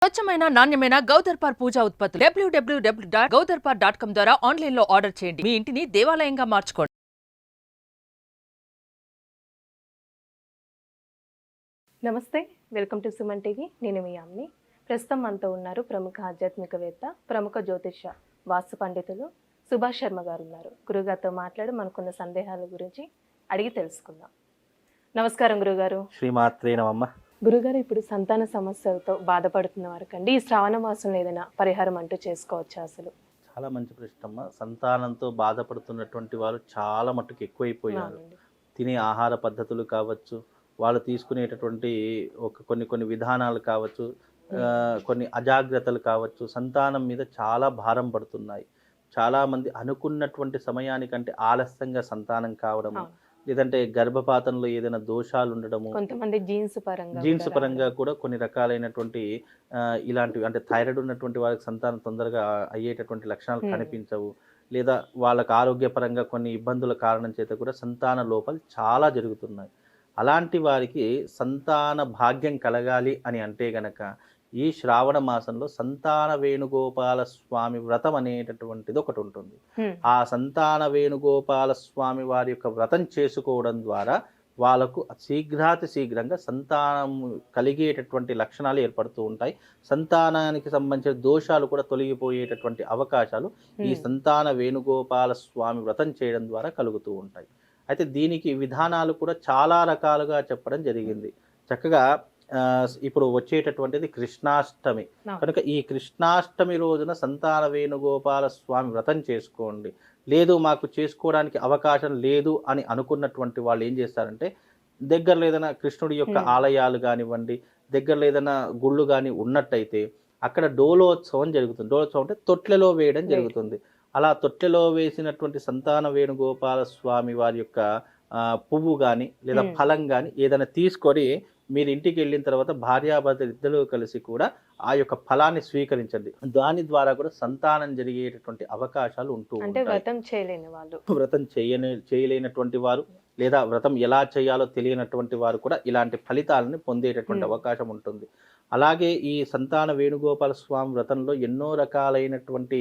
స్వచ్ఛమైన నాణ్యమైన గౌదర్పార్ పూజా ఉత్పత్తులు www.gaudarpar.com ద్వారా ఆన్లైన్ లో ఆర్డర్ చేయండి. మీ ఇంటిని దేవాలయంగా మార్చుకోండి. నమస్తే, వెల్కమ్ టు సుమన్ టీవీ. నేను మీ అమ్మి. ప్రస్తుతం మనతో ఉన్నారు ప్రముఖ ఆధ్యాత్మికవేత్త, ప్రముఖ జ్యోతిష వాస్తు పండితులు సుభాష్ శర్మ గారు ఉన్నారు. గురుగారితో మాట్లాడి మనకున్న సందేహాల గురించి అడిగి తెలుసుకుందాం. నమస్కారం గురుగారు. శ్రీమాత్రే నమః. గురుగారు, ఇప్పుడు సంతాన సమస్యలతో బాధపడుతున్న వారికండి ఈ శ్రావణ మాసంలో ఏదైనా పరిహారం అంటూ చేసుకోవచ్చా? అసలు చాలా మంచి ప్రశ్న అమ్మ. సంతానంతో బాధపడుతున్నటువంటి వాళ్ళు చాలా మట్టుకు ఎక్కువైపోయారు. తినే ఆహార పద్ధతులు కావచ్చు, వాళ్ళు తీసుకునేటటువంటి కొన్ని విధానాలు కావచ్చు, కొన్ని అజాగ్రత్తలు కావచ్చు, సంతానం మీద చాలా భారం పడుతున్నాయి. చాలామంది అనుకున్నటువంటి సమయానికంటే ఆలస్యంగా సంతానం కావడము, లేదంటే గర్భపాతంలో ఏదైనా దోషాలు ఉండడము, కొంతమంది జీన్స్ పరంగా కూడా కొన్ని రకాలైనటువంటి ఇలాంటివి, అంటే థైరాయిడ్ ఉన్నటువంటి వాళ్ళకి సంతానం తొందరగా అయ్యేటటువంటి లక్షణాలు కనిపించవు, లేదా వాళ్ళకి ఆరోగ్యపరంగా కొన్ని ఇబ్బందుల కారణం చేత కూడా సంతాన లోపాలు చాలా జరుగుతున్నాయి. అలాంటి వారికి సంతాన భాగ్యం కలగాలి అని అంటే గనక ఈ శ్రావణ మాసంలో సంతాన వేణుగోపాల స్వామి వ్రతం అనేటటువంటిది ఒకటి ఉంటుంది. ఆ సంతాన వేణుగోపాల స్వామి వారి యొక్క వ్రతం చేసుకోవడం ద్వారా వాళ్ళకు శీఘ్రంగా సంతానం కలిగేటటువంటి లక్షణాలు ఏర్పడుతూ ఉంటాయి. సంతానానికి సంబంధించిన దోషాలు కూడా తొలగిపోయేటటువంటి అవకాశాలు ఈ సంతాన వేణుగోపాల స్వామి వ్రతం చేయడం ద్వారా కలుగుతూ ఉంటాయి. అయితే దీనికి విధానాలు కూడా చాలా రకాలుగా చెప్పడం జరిగింది. చక్కగా ఇప్పుడు వచ్చేటటువంటిది కృష్ణాష్టమి కనుక ఈ కృష్ణాష్టమి రోజున సంతాన వేణుగోపాల స్వామి వ్రతం చేసుకోండి. లేదు మాకు చేసుకోవడానికి అవకాశం లేదు అని అనుకున్నటువంటి వాళ్ళు ఏం చేస్తారంటే, దగ్గరలో ఏదైనా కృష్ణుడి యొక్క ఆలయాలు కానివ్వండి, దగ్గరలో ఏదైనా గుళ్ళు కానీ ఉన్నట్టయితే అక్కడ డోలోత్సవం జరుగుతుంది. డోలోత్సవం అంటే తొట్లెలో వేయడం జరుగుతుంది. అలా తొట్టెలో వేసినటువంటి సంతాన వేణుగోపాల స్వామి వారి యొక్క పువ్వు కానీ లేదా ఫలం కానీ ఏదైనా తీసుకొని మీరు ఇంటికి వెళ్ళిన తర్వాత భార్యాభర్తలు ఇద్దరు కలిసి కూడా ఆ యొక్క ఫలాన్ని స్వీకరించండి. దాని ద్వారా కూడా సంతానం జరిగేటటువంటి అవకాశాలు ఉంటూ ఉంటాయి. వ్రతం చేయలేనటువంటి వారు లేదా వ్రతం ఎలా చేయాలో తెలియనటువంటి వారు కూడా ఇలాంటి ఫలితాలను పొందేటటువంటి అవకాశం ఉంటుంది. అలాగే ఈ సంతాన వేణుగోపాల స్వామి వ్రతంలో ఎన్నో రకాలైనటువంటి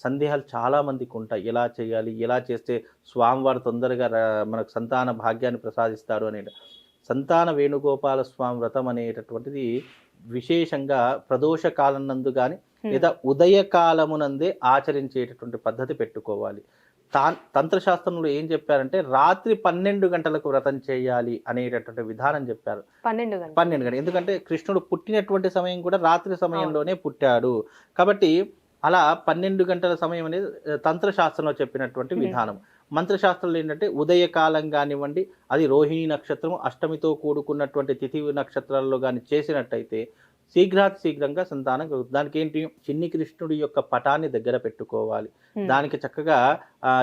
సందేహాలు చాలా మందికి ఉంటాయి. ఎలా చేయాలి, ఎలా చేస్తే స్వామివారు తొందరగా మనకు సంతాన భాగ్యాన్ని ప్రసాదిస్తాడు అనే. సంతాన వేణుగోపాల స్వామి వ్రతం అనేటటువంటిది విశేషంగా ప్రదోష కాలం నందు కానీ లేదా ఉదయకాలమునందే ఆచరించేటటువంటి పద్ధతి పెట్టుకోవాలి. తంత్రశాస్త్రంలో ఏం చెప్పారంటే రాత్రి 12 గంటలకు వ్రతం చేయాలి అనేటటువంటి విధానం చెప్పారు. 12 గంటలు, ఎందుకంటే కృష్ణుడు పుట్టినటువంటి సమయం కూడా రాత్రి సమయంలోనే పుట్టాడు కాబట్టి అలా 12 గంటల సమయం అనేది తంత్రశాస్త్రంలో చెప్పినటువంటి విధానం. మంత్రశాస్త్రంలో ఏంటంటే ఉదయకాలం కానివ్వండి, అది రోహిణి నక్షత్రం అష్టమితో కూడుకున్నటువంటి తిథి నక్షత్రాల్లో కానీ చేసినట్టయితే శీఘ్రంగా సంతానం కలుగుతుంది. దానికి ఏంటి, చిన్ని కృష్ణుడి యొక్క పటాన్ని దగ్గర పెట్టుకోవాలి. దానికి చక్కగా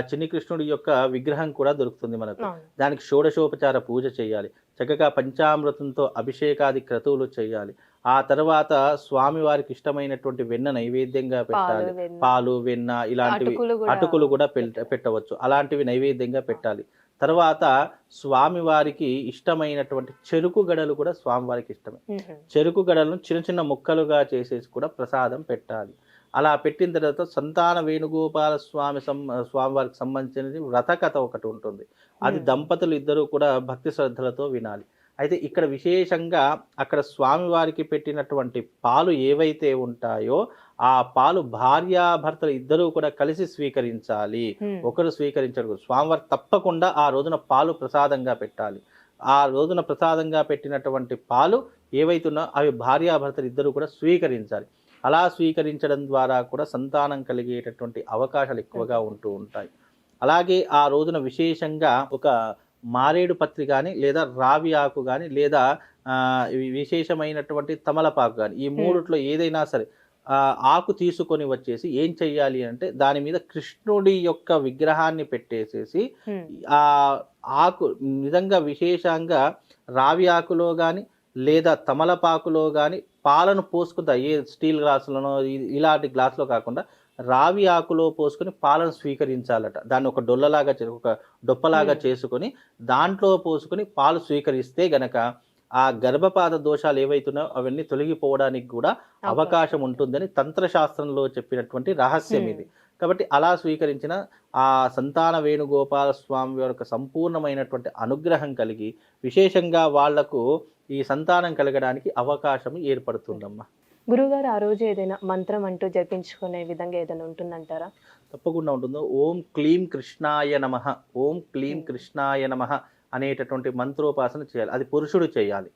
చిన్ని కృష్ణుడి యొక్క విగ్రహం కూడా దొరుకుతుంది మనకు. దానికి షోడశోపచార పూజ చేయాలి. చక్కగా పంచామృతంతో అభిషేకాది క్రతువులు చేయాలి. ఆ తర్వాత స్వామి వారికి ఇష్టమైనటువంటి వెన్న నైవేద్యంగా పెట్టాలి. పాలు, వెన్న ఇలాంటివి, అటుకులు కూడా పెట్టవచ్చు. అలాంటివి నైవేద్యంగా పెట్టాలి. తర్వాత స్వామి వారికి ఇష్టమైనటువంటి చెరుకు గడలు కూడా స్వామివారికి ఇష్టమే. చెరుకు గడలను చిన్న ముక్కలుగా చేసేసి కూడా ప్రసాదం పెట్టాలి. అలా పెట్టిన తర్వాత సంతాన వేణుగోపాల స్వామివారికి సంబంధించిన వ్రతకథ ఒకటి ఉంటుంది. అది దంపతులు ఇద్దరు కూడా భక్తి శ్రద్ధలతో వినాలి. అయితే ఇక్కడ విశేషంగా అక్కడ స్వామివారికి పెట్టినటువంటి పాలు ఏవైతే ఉంటాయో ఆ పాలు భార్యాభర్తలు ఇద్దరూ కూడా కలిసి స్వీకరించాలి. ఒకరు స్వీకరించకూడదు. స్వామివారికి తప్పకుండా ఆ రోజున పాలు ప్రసాదంగా పెట్టాలి. ఆ రోజున ప్రసాదంగా పెట్టినటువంటి పాలు ఏవైతున్నా అవి భార్యాభర్తలు ఇద్దరు కూడా స్వీకరించాలి. అలా స్వీకరించడం ద్వారా కూడా సంతానం కలిగేటటువంటి అవకాశాలు ఎక్కువగా ఉంటూ ఉంటాయి. అలాగే ఆ రోజున విశేషంగా ఒక మారేడు పత్రి కానీ లేదా రావి ఆకు కానీ లేదా విశేషమైనటువంటి తమలపాకు కానీ, ఈ మూడిట్లో ఏదైనా సరే ఆకు తీసుకొని వచ్చేసి ఏం చెయ్యాలి అంటే దాని మీద కృష్ణుడి యొక్క విగ్రహాన్ని పెట్టేసేసి ఆ ఆకు నిజంగా విశేషంగా రావి ఆకులో కానీ లేదా తమలపాకులో కానీ పాలను పోసుకుంటా, ఏ స్టీల్ గ్లాసులను ఇలాంటి గ్లాసులో కాకుండా రావి ఆకులో పోసుకొని పాలను స్వీకరించాలట. దాన్ని ఒక డొప్పలాగా చేసుకొని దాంట్లో పోసుకొని పాలు స్వీకరిస్తే గనక ఆ గర్భపాత దోషాలు ఏవైతున్నాయో అవన్నీ తొలగిపోవడానికి కూడా అవకాశం ఉంటుందని తంత్రశాస్త్రంలో చెప్పినటువంటి రహస్యం ఇది. కాబట్టి అలా స్వీకరించిన ఆ సంతాన వేణుగోపాల స్వామి యొక్క సంపూర్ణమైనటువంటి అనుగ్రహం కలిగి విశేషంగా వాళ్లకు ఈ సంతానం కలగడానికి అవకాశం ఏర్పడుతుందమ్మా. గురుగారు ఆ రోజు ఏదైనా మంత్రం అంటూ జపించుకునే విధంగా ఏదైనా ఉంటుందంటారా? తప్పకుండా ఉంటుందో. ఓం క్లీం కృష్ణాయ నమః, ఓం క్లీం కృష్ణాయ నమః అనేటటువంటి మంత్రోపాసన చేయాలి. అది పురుషుడు చేయాలి.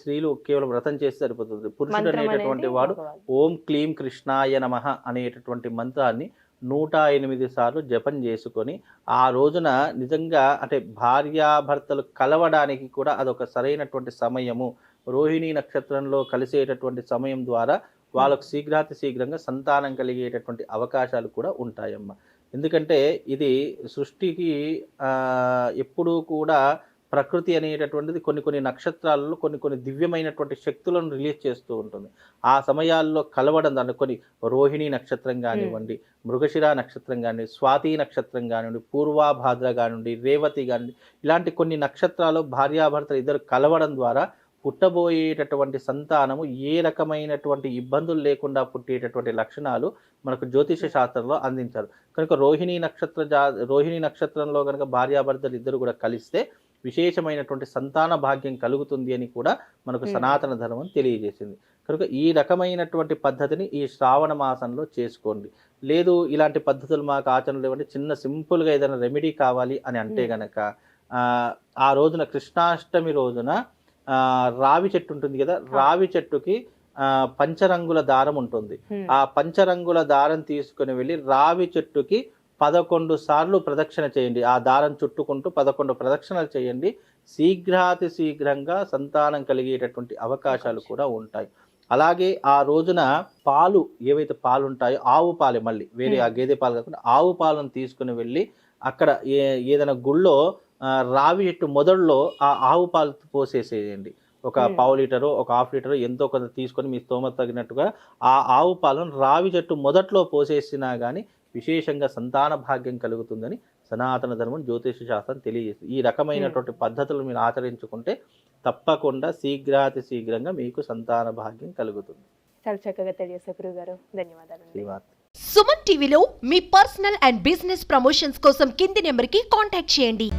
స్త్రీలు కేవలం వ్రతం చేస్తే సరిపోతుంది. పురుషుడు అనేటటువంటి వాడు ఓం క్లీం కృష్ణాయ నమః అనేటటువంటి మంత్రాన్ని 108 సార్లు జపం చేసుకొని ఆ రోజున నిజంగా అంటే భార్యాభర్తలు కలవడానికి కూడా అదొక సరైనటువంటి సమయము. రోహిణీ నక్షత్రంలో కలిసేటటువంటి సమయం ద్వారా వాళ్ళకు శీఘ్రంగా సంతానం కలిగేటటువంటి అవకాశాలు కూడా ఉంటాయమ్మా. ఎందుకంటే ఇది సృష్టికి ఎప్పుడూ కూడా ప్రకృతి అనేటటువంటిది కొన్ని నక్షత్రాలలో కొన్ని దివ్యమైనటువంటి శక్తులను రిలీజ్ చేస్తూ ఉంటుంది. ఆ సమయాల్లో కలవడం దాన్ని కొన్ని రోహిణీ నక్షత్రం కానివ్వండి, మృగశిర నక్షత్రం కానివ్వండి, స్వాతి నక్షత్రం కానివ్వండి, పూర్వాభాద్ర కానివ్వండి, రేవతి కానివ్వండి, ఇలాంటి కొన్ని నక్షత్రాలు భార్యాభర్తలు ఇద్దరు కలవడం ద్వారా పుట్టబోయేటటువంటి సంతానము ఏ రకమైనటువంటి ఇబ్బందులు లేకుండా పుట్టేటటువంటి లక్షణాలు మనకు జ్యోతిష శాస్త్రంలో అందించారు. కనుక రోహిణీ నక్షత్రంలో కనుక భార్యాభర్తలు ఇద్దరు కూడా కలిస్తే విశేషమైనటువంటి సంతాన భాగ్యం కలుగుతుంది అని కూడా మనకు సనాతన ధర్మం తెలియజేసింది. కనుక ఈ రకమైనటువంటి పద్ధతిని ఈ శ్రావణ మాసంలో చేసుకోండి. లేదు ఇలాంటి పద్ధతులు మాకు ఆచరణ లేవంటే చిన్న సింపుల్గా ఏదైనా రెమెడీ కావాలి అని అంటే గనక ఆ రోజున కృష్ణాష్టమి రోజున రావి చెట్టు ఉంటుంది కదా, రావి చెట్టుకి పంచరంగుల దారం ఉంటుంది. ఆ పంచరంగుల దారం తీసుకుని వెళ్ళి రావి చెట్టుకి 11 సార్లు ప్రదక్షిణ చేయండి. ఆ దారం చుట్టుకుంటూ 11 ప్రదక్షిణలు చేయండి. శీఘ్రంగా సంతానం కలిగేటటువంటి అవకాశాలు కూడా ఉంటాయి. అలాగే ఆ రోజున పాలు ఏవైతే పాలు ఉంటాయో ఆవు పాలే, మళ్ళీ వేరే ఆ గేదె పాలు కాకుండా ఆవు పాలను తీసుకుని వెళ్ళి అక్కడ ఏదైనా గుళ్ళో రావి చెట్టు మొదల్లో ఆ ఆవు పాలు పోసేసేయండి. ఒక పావు లీటరు, ఒక హాఫ్ లీటరు ఎంతో కొంత తీసుకొని మీ స్తోమత తగినట్టుగా ఆ ఆవు పాలను రావి చెట్టు మొదట్లో పోసేసినా కానీ విశేషంగా సంతాన భాగ్యం కలుగుతుందని సనాతన ధర్మం జ్యోతిష శాస్త్రం తెలియజేస్తుంది. ఈ రకమైనటువంటి పద్ధతులు మీరు ఆచరించుకుంటే తప్పకుండా శీఘ్రంగా మీకు సంతాన భాగ్యం కలుగుతుంది. చాలా చక్కగా తెలియజేశారు గురుగారు, ధన్యవాదాలు. సుమన్ టీవీలో మీ పర్సనల్ అండ్ బిజినెస్ ప్రమోషన్స్ కోసం కింది నెంబర్కి కాంటాక్ట్ చేయండి.